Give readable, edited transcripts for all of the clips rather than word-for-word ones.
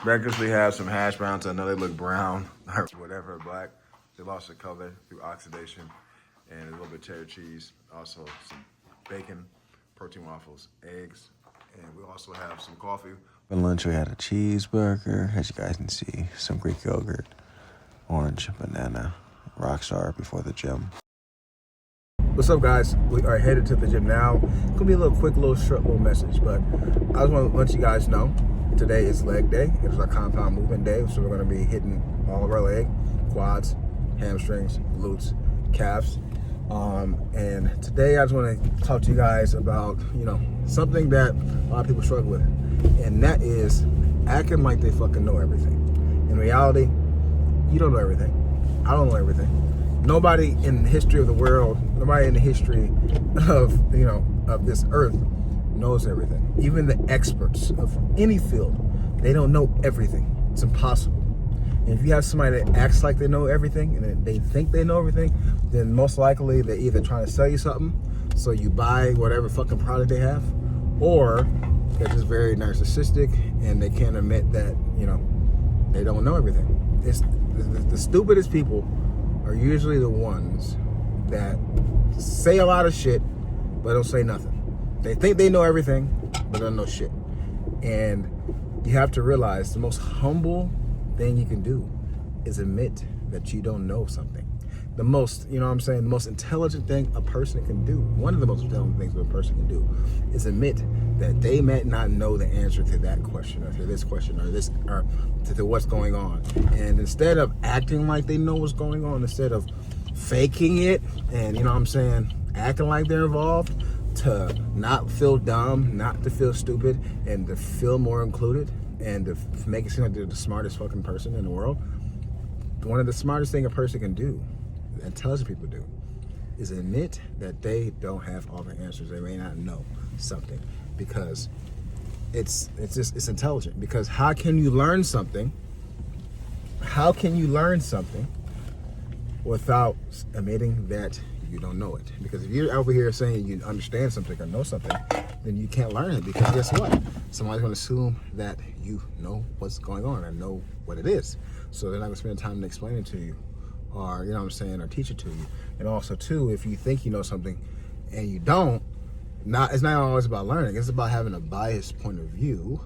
Breakfast, we have some hash browns. I know they look brown or whatever, black. They lost their color through oxidation. And a little bit of cheddar cheese. Also some bacon, protein waffles, eggs. And we also have some coffee. For lunch, we had a cheeseburger, as you guys can see, some Greek yogurt, orange, banana, Rockstar before the gym. What's up, guys? We are headed to the gym now. It's gonna be a short little message, but I just want to let you guys know today is leg day. It is our compound movement day, so we're gonna be hitting all of our leg, quads, hamstrings, glutes, calves. And today I just want to talk to you guys about, something that a lot of people struggle with, and that is acting like they fucking know everything. In reality, you don't know everything. I don't know everything. Nobody in the history of the world, nobody in the history of, of this earth knows everything. Even the experts of any field, they don't know everything. It's impossible. And if you have somebody that acts like they know everything and they think they know everything, then most likely they're either trying to sell you something so you buy whatever fucking product they have, or they're just very narcissistic and they can't admit that, they don't know everything. It's the stupidest people are usually the ones that say a lot of shit but don't say nothing. They think they know everything but don't know shit. And you have to realize the most humble thing you can do is admit that you don't know something. The most, the most intelligent thing a person can do, one of the most intelligent things a person can do, is admit that they might not know the answer to that question, or to this question, or to what's going on. And instead of acting like they know what's going on, instead of faking it and, acting like they're involved, to not feel dumb, not to feel stupid, and to feel more included, and to make it seem like they're the smartest fucking person in the world. One of the smartest thing a person can do, intelligent people do, is admit that they don't have all the answers. They may not know something, because it's intelligent. Because how can you learn something? How can you learn something without admitting that you don't know it? Because if you're over here saying you understand something or know something, then you can't learn it, because guess what? Somebody's going to assume that you know what's going on and know what it is. So they're not going to spend time to explain it to you, or, or teach it to you. And also, too, if you think you know something and you don't, it's not always about learning. It's about having a biased point of view,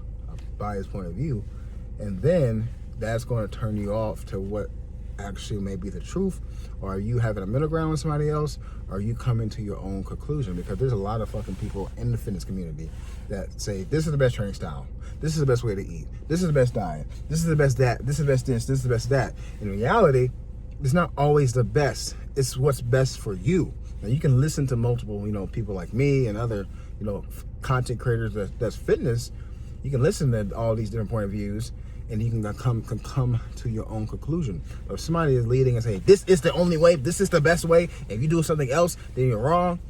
and then that's going to turn you off to what actually may be the truth. Or are you having a middle ground with somebody else, or are you coming to your own conclusion? Because there's a lot of fucking people in the fitness community that say, this is the best training style, this is the best way to eat, this is the best diet, this is the best that, this is the best this is the best that. In reality, it's not always the best. It's what's best for you. Now, you can listen to multiple, people like me and other, content creators that's fitness. You can listen to all these different point of views, and you can come to your own conclusion. But if somebody is leading and saying, this is the only way, this is the best way, if you do something else, then you're wrong,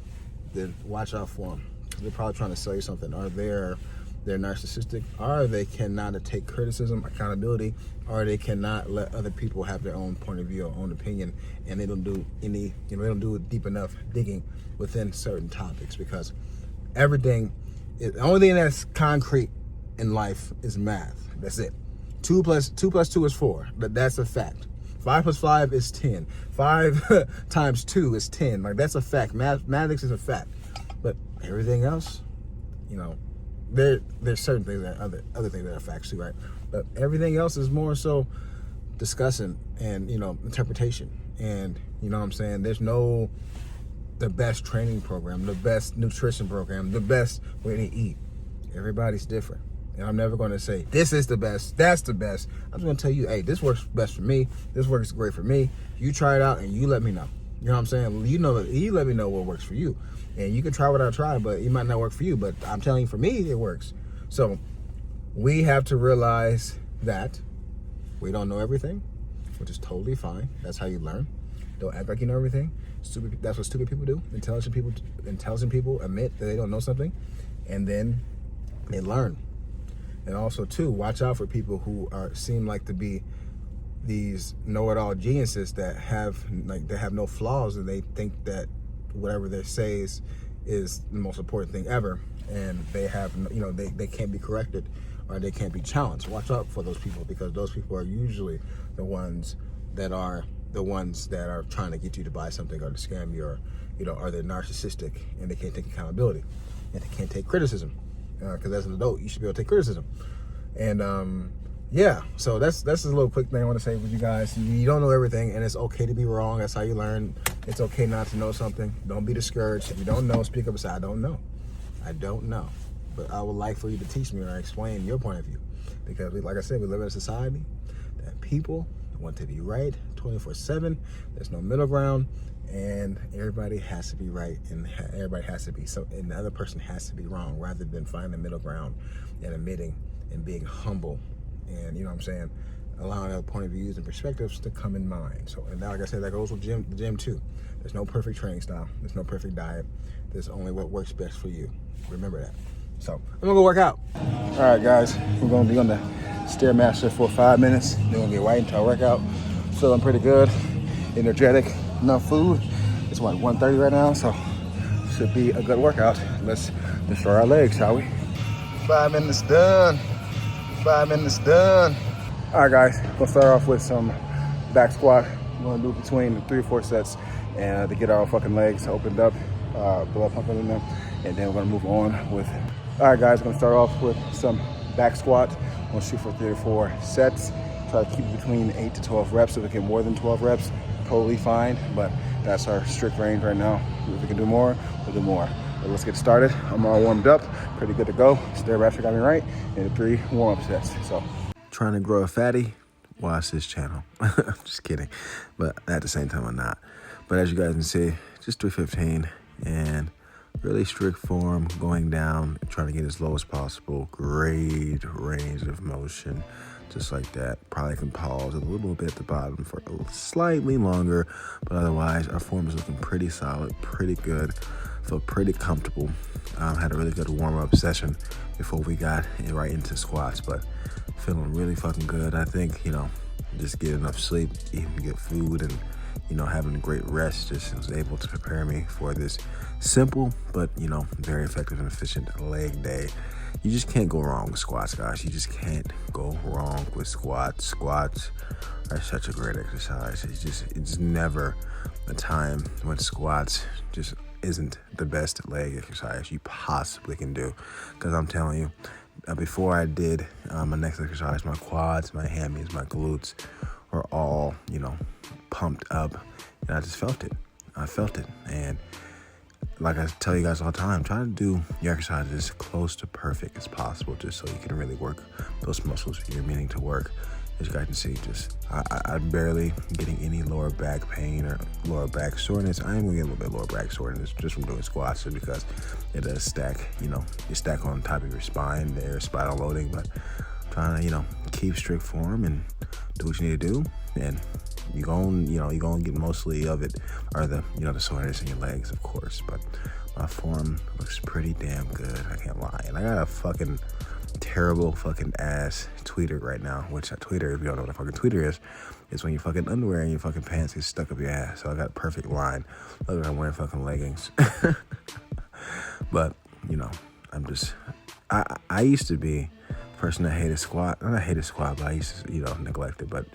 then watch out for them. They're probably trying to sell you something, or they're narcissistic, or they cannot take criticism, accountability, or they cannot let other people have their own point of view or own opinion, and they don't do they don't do deep enough digging within certain topics. Because the only thing that's concrete in life is math. That's it. 2 plus 2 is 4. That's a fact. 5 plus 5 is 10. 5 times 2 is 10. Like, that's a fact. Mathematics is a fact. But everything else, there's certain things that other things that are facts too, right? But everything else is more so discussing and interpretation. And there's no the best training program, the best nutrition program, the best way to eat. Everybody's different. And I'm never going to say, this is the best, that's the best. I'm just going to tell you, hey, this works best for me. This works great for me. You try it out and you let me know. You know what I'm saying? You let me know what works for you. And you can try what I try, but it might not work for you. But I'm telling you, for me, it works. So we have to realize that we don't know everything, which is totally fine. That's how you learn. Don't act like you know everything. That's what stupid people do. Intelligent people admit that they don't know something, and then they learn. And also, too, watch out for people who seem like to be these know-it-all geniuses that have no flaws, and they think that whatever they say is the most important thing ever, and they have they can't be corrected, or they can't be challenged. Watch out for those people, because those people are usually the ones that are trying to get you to buy something or to scam you, or are they narcissistic and they can't take accountability and they can't take criticism, because as an adult you should be able to take criticism. And yeah, so that's a little quick thing I want to say with you guys. You don't know everything, and it's okay to be wrong. That's how you learn. It's okay not to know something. Don't be discouraged. If you don't know, speak up and say, I don't know. I don't know. But I would like for you to teach me or explain your point of view. Because like I said, we live in a society that people want to be right 24/7. There's no middle ground, and everybody has to be right, and everybody has to be and the other person has to be wrong, rather than finding the middle ground and admitting and being humble. And allowing other point of views and perspectives to come in mind. So, and now, like I said, that goes with the gym too. There's no perfect training style. There's no perfect diet. There's only what works best for you. Remember that. So I'm gonna go work out. All right, guys, we're gonna be on the Stairmaster for 5 minutes. Then we'll get right into our workout. Feeling pretty good, energetic, enough food. It's what, 1:30 right now, so should be a good workout. Let's destroy our legs, shall we? 5 minutes done. 5 minutes done. All right, guys, we'll start off with some back squat. We're gonna do between 3 or 4 sets, and to get our fucking legs opened up, blood pumping in them, and then we're gonna move on with. All right, guys, we're gonna start off with some back squat. We're gonna shoot for 3 or 4 sets. Try to keep it between 8 to 12 reps. If we get more than 12 reps, totally fine, but that's our strict range right now. If we can do more, we'll do more. But let's get started. I'm all warmed up, pretty good to go. Stairmaster got me right, and 3 warm-up sets. So, trying to grow a fatty? Watch this channel. Just kidding, but at the same time I'm not. But as you guys can see, just 315 and really strict form, going down, trying to get as low as possible. Great range of motion, just like that. Probably can pause a little bit at the bottom for slightly longer, but otherwise our form is looking pretty solid, pretty good. Feel pretty comfortable. Had a really good warm-up session before we got right into squats, but feeling really fucking good. I think, just get enough sleep, eating good food, and, having a great rest just was able to prepare me for this simple, but, very effective and efficient leg day. You just can't go wrong with squats, guys. You just can't go wrong with squats. Squats are such a great exercise. It's never a time when squats just isn't the best leg exercise you possibly can do. Because I'm telling you, before I did my next exercise, my quads, my hammies, my glutes were all, pumped up, and I just felt it. I felt it. And like I tell you guys all the time, try to do your exercises as close to perfect as possible, just so you can really work those muscles you're meaning to work. As you guys can see, I'm barely getting any lower back pain or lower back soreness. I am gonna get a little bit lower back soreness just from doing squats, just because it does stack, you stack on top of your spine there, spinal loading. But trying to, keep strict form and do what you need to do, and you're gonna get mostly of it, or the soreness in your legs, of course. But my form looks pretty damn good, I can't lie. And I got a fucking terrible fucking ass tweeter right now, which a tweeter, if you don't know what a fucking tweeter is when your fucking underwear and your fucking pants get stuck up your ass. So I got a perfect line. Look, I'm wearing fucking leggings. But, I used to be a person that hated squat. Not I hated squat, but I used to, neglect it. But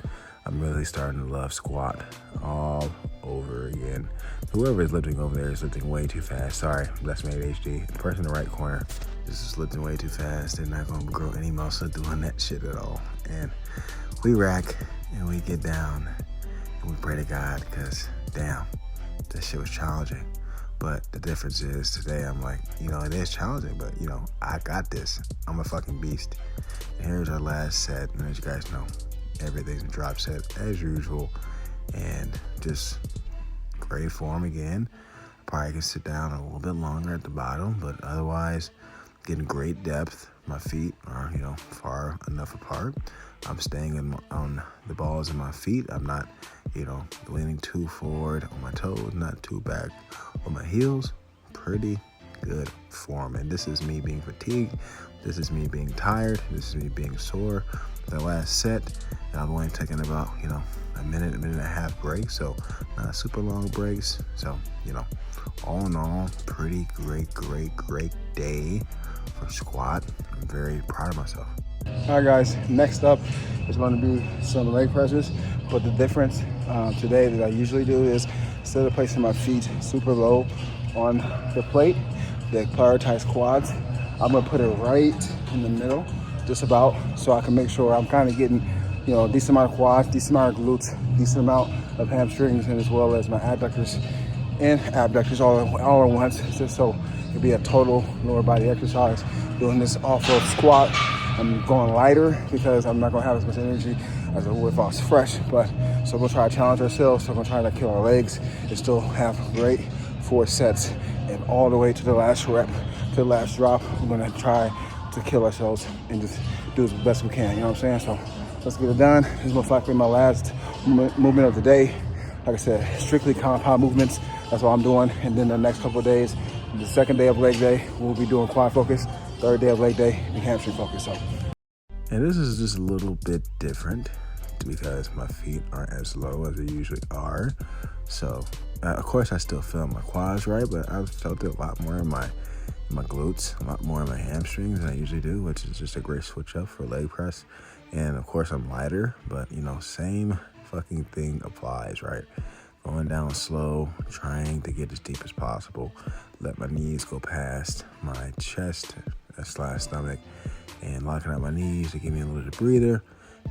I'm really starting to love squat all over again. Whoever is lifting over there is lifting way too fast. Sorry, that's me ADHD. The person in the right corner is lifting way too fast. They're not gonna grow any muscle doing that shit at all. And we rack and we get down and we pray to God, because damn, that shit was challenging. But the difference is today I'm like, it is challenging, but I got this. I'm a fucking beast. And here's our last set, and as you guys know, everything's a drop set as usual, and just great form again. Probably can sit down a little bit longer at the bottom, but otherwise getting great depth. My feet are, far enough apart. I'm staying on the balls of my feet. I'm not, leaning too forward on my toes, not too back on my heels. Pretty good form. And this is me being fatigued. This is me being tired. This is me being sore. The last set, and I've only taken about, a minute and a half break. So not super long breaks. So, all in all, pretty great day for squat. I'm very proud of myself. All right, guys, next up is going to be some leg presses, but the difference today that I usually do is instead of placing my feet super low on the plate that prioritize quads, I'm going to put it right in the middle, just about, so I can make sure I'm kind of getting, you know, a decent amount of quads, decent amount of glutes, decent amount of hamstrings, and as well as my adductors and abductors all at once, just so it'll be a total lower body exercise. Doing this off of squat, I'm going lighter because I'm not gonna have as much energy as I would if I was fresh. But so we'll try to challenge ourselves. So we're gonna try to kill our legs and still have great 4 sets, and all the way to the last rep, to the last drop. We're gonna try to kill ourselves and just do as best we can. You know what I'm saying? So let's get it done. This is most likely my last movement of the day. Like I said, strictly compound movements. That's what I'm doing. And then the next couple of days, the second day of leg day, we'll be doing quad focus. Third day of leg day, the hamstring focus. So, And this is just a little bit different because my feet aren't as low as they usually are. So, of course, I still feel my quads, right? But I've felt it a lot more in my glutes, a lot more in my hamstrings than I usually do, which is just a great switch up for leg press. And of course, I'm lighter, but you know, same fucking thing applies, right? Going down slow, trying to get as deep as possible. Let my knees go past my chest / stomach, and locking up my knees to give me a little breather,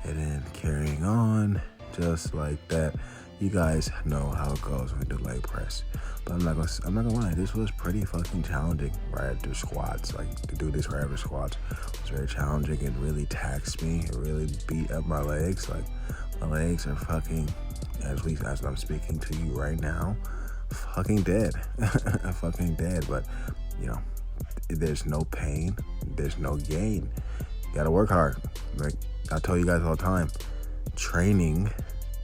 and then carrying on just like that. You guys know how it goes when we do leg press. But I'm not gonna lie, this was pretty fucking challenging right after squats. Like, to do this right after squats was very challenging. It really taxed me. It really beat up my legs. Like, my legs are fucking, at least as I'm speaking to you right now, fucking dead. Fucking dead. But you know, there's no pain, there's no gain. You gotta work hard. Like I tell you guys all the time, training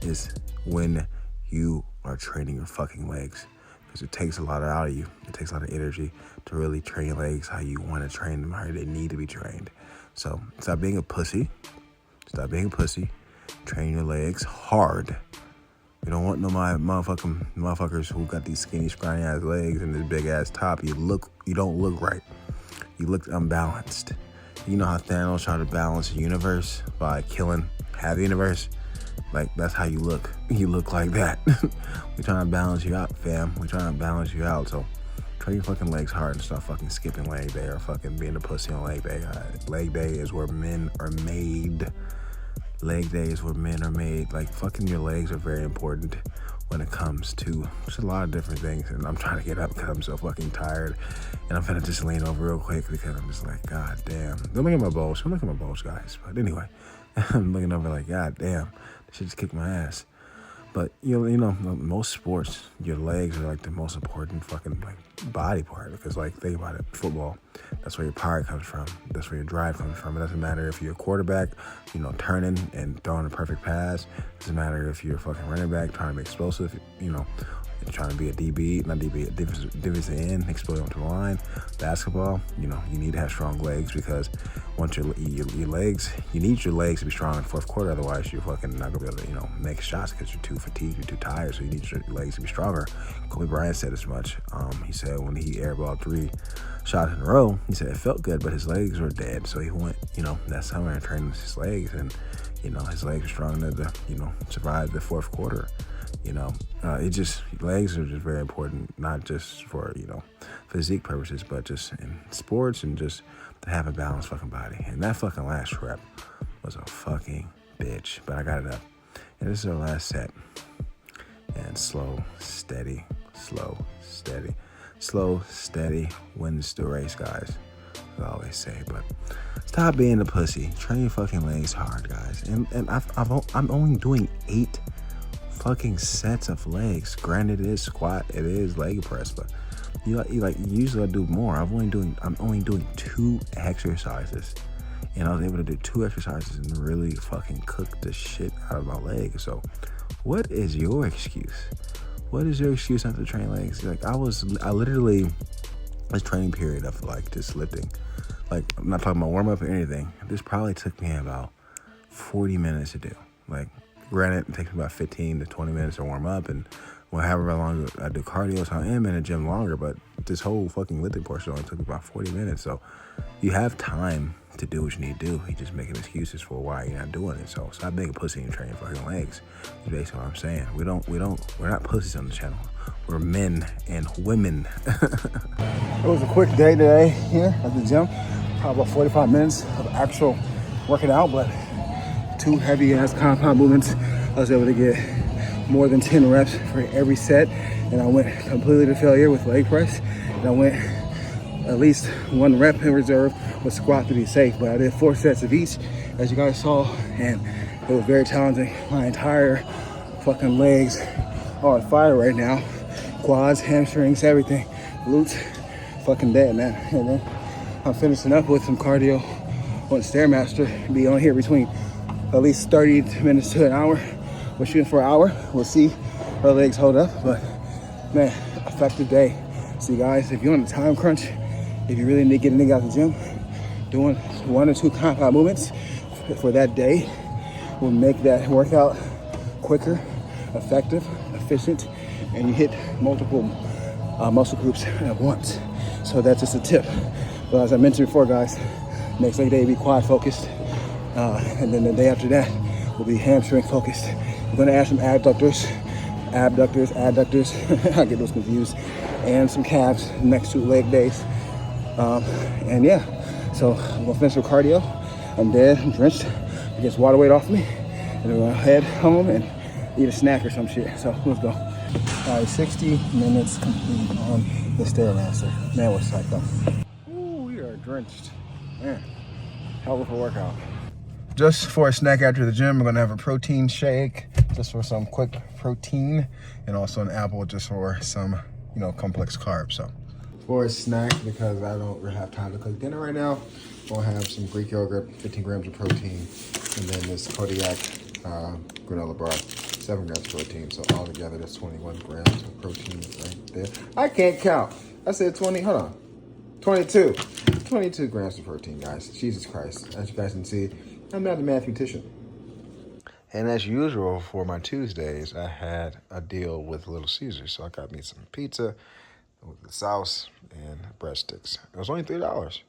is when you are training your fucking legs, because it takes a lot out of you. It takes a lot of energy to really train your legs how you want to train them, how they need to be trained. So stop being a pussy. Stop being a pussy. Train your legs hard. You don't want no motherfuckers who got these skinny, scrawny ass legs and this big ass top. You don't look right. You look unbalanced. You know how Thanos tried to balance the universe by killing half the universe? Like, that's how you look. You look like that. We're trying to balance you out, fam. We're trying to balance you out. So train your fucking legs hard and stop fucking skipping leg day or fucking being a pussy on leg day. Leg day is where men are made. Leg day is where men are made. Like, fucking your legs are very important when it comes to just a lot of different things. And I'm trying to get up because I'm so fucking tired. And I'm finna just lean over real quick because I'm just like, God damn. Don't look at my balls. Don't look at my balls, guys. But anyway, I'm looking over like, God damn. This shit just kicked my ass. But you know, most sports, your legs are like the most important fucking like body part, because like, think about it, football, that's where your power comes from. That's where your drive comes from. It doesn't matter if you're a quarterback, you know, turning and throwing a perfect pass. It doesn't matter if you're a fucking running back trying to be explosive, you know, trying to be a DB, not DB, a defensive end, explode onto the line. Basketball, you know, you need to have strong legs, because once your legs, you need your legs to be strong in the fourth quarter. Otherwise, you're fucking not gonna be able to, you know, make shots because you're too fatigued, you're too tired. So you need your legs to be stronger. Kobe Bryant said as much. He said when he airballed 3 shots in a row, he said it felt good, but his legs were dead. So he went, you know, that summer and trained his legs, and you know, his legs are strong enough to, you know, survive the fourth quarter. You know, legs are just very important, not just for, you know, physique purposes, but just in sports and just to have a balanced fucking body. And that fucking last rep was a fucking bitch, but I got it up. And this is our last set. And slow, steady wins the race, guys. As I always say. But stop being a pussy. Train your fucking legs hard, guys. And I'm only doing 8 fucking sets of legs. Granted, it is squat, it is leg press, but usually I do more. I'm only doing 2 exercises, and I was able to do 2 exercises and really fucking cook the shit out of my legs. So what is your excuse? What is your excuse not to train legs? Like, I literally, this training period of like just lifting, like, I'm not talking about warm up or anything, this probably took me about 40 minutes to do. Like, granted, it takes me about 15 to 20 minutes to warm up, and however long I do cardio, so I am in the gym longer, but this whole fucking lifting portion only took about 40 minutes. So you have time to do what you need to do. You're just making excuses for why you're not doing it. So stop being a pussy and train fucking legs. That's basically what I'm saying. We're not pussies on the channel. We're men and women. It was a quick day today here at the gym. Probably about 45 minutes of actual working out, but 2 heavy ass compound movements. I was able to get more than 10 reps for every set, and I went completely to failure with leg press, and I went at least 1 rep in reserve with squat to be safe. But I did 4 sets of each, as you guys saw, and it was very challenging. My entire fucking legs are on fire right now. Quads, hamstrings, everything. Glutes, fucking dead, man. And then I'm finishing up with some cardio on Stairmaster. Be on here between at least 30 minutes to an hour. We're shooting for an hour. We'll see how the legs hold up. But man, effective day. So you guys, if you're on a time crunch, if you really need to get a nigga out the gym, doing 1 or 2 compound movements for that day will make that workout quicker, effective, efficient, and you hit multiple muscle groups at once. So that's just a tip. But as I mentioned before, guys, next leg day will be quad focused, and then the day after that will be hamstring focused. We're gonna add some adductors, I get those confused, and some calves next 2 leg days. And yeah, so I'm gonna finish with cardio. I'm dead, I'm drenched. It gets water weight off me, and then we're gonna head home and eat a snack or some shit. So let's go. All right, 60 minutes complete on the Stairmaster. Man, we're psyched up. Ooh, we are drenched. Man, hell of a workout. Just for a snack after the gym, we're gonna have a protein shake, just for some quick protein, and also an apple just for some, complex carbs. So for a snack, because I don't really have time to cook dinner right now, we'll have some Greek yogurt, 15 grams of protein, and then this Kodiak granola bar, 7 grams of protein. So all together, that's 21 grams of protein right there. I can't count. I said 20, hold on. 22 grams of protein, guys. Jesus Christ. As you guys can see, I'm not a mathematician. And as usual for my Tuesdays, I had a deal with Little Caesars. So I got me some pizza with the sauce and breadsticks. It was only $3.